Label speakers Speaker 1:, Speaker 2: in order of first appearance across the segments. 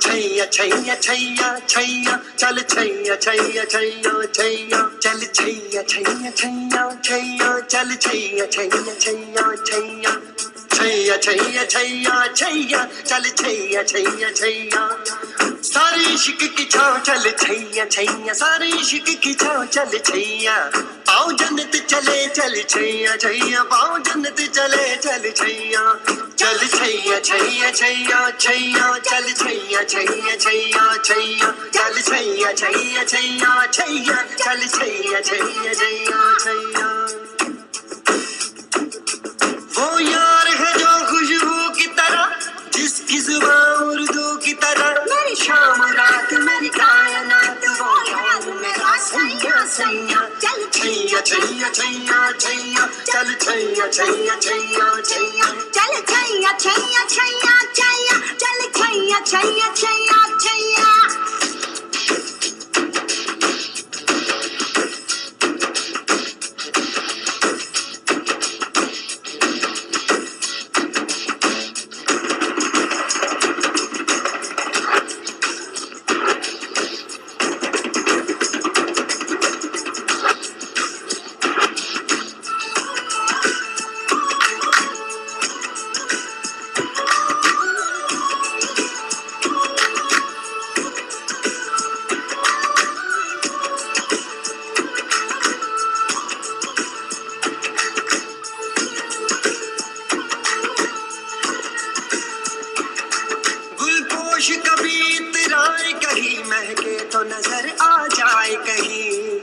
Speaker 1: छैया छैया छैया छैया चल छैया छैया छैया छैया चल छैया छैया छैया छैया चल छैया छैया छैया छैया छैया छैया छैया छैया चल छैया छैया छैया सारे इश्क की छाव चल छैया छैया सारे इश्क की छाव चल छैया पाँव जन्नत चले चल छैया छैया पाँव जन्नत चले चल छैया चल छैया छैया छैया छैया चल छैया छैया छैया छैया चल छैया छैया छैया छैया चल छैया छैया छैया छैया वो यार है जो खुशबू की तरह जिसकी जुबान उर्दू की तरह मेरी शाम रात मेरी कायनात वो यार मेरा सैया सैया चल छैया छैया छैया छैया चल छैया छैया छैया छैया चल छैया छैया छैया छैया चल छैया छैया छैया छैया कभी इतराए कहीं महके तो नजर आ जाए कहीं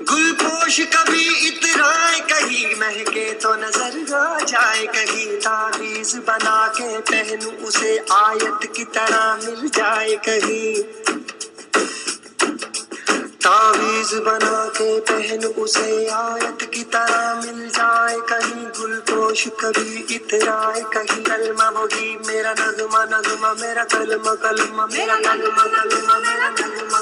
Speaker 1: गुलपोश कभी इतराए कहीं महके तो नजर आ जाए कहीं तावीज बना के पहनूं उसे आयत की तरह मिल जाए कहीं तावीज बना के पहन उसे आयत की तरह मिल जाए कहीं गुलपोश कभी इतराए कहीं कलमा वही मेरा नगमा नगमा मेरा कलमा कलमा मेरा नगमा कलमा मेरा नगमा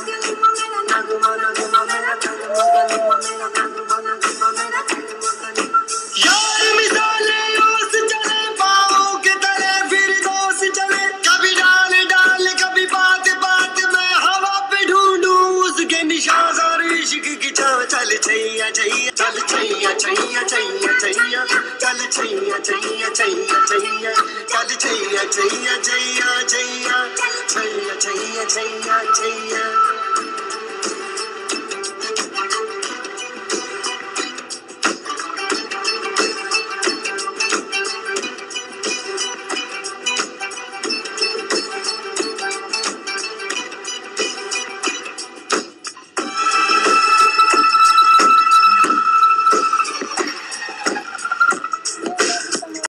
Speaker 1: नगमा नगमा मेरा कलमा कलमा मेरा नगमा नगमा मेरा कलमा कलमा यार मिसाले ओस चले पाँव के तले फिर दोस्त चले कभी डाल डाल कभी बात बात में हवा पे ढूंढूं उसके निशान सारे इश्क की छाव चल छैया छैया चल छैया छैया छैया छैया चल छैया छैया छैया छैया चल छैया छैया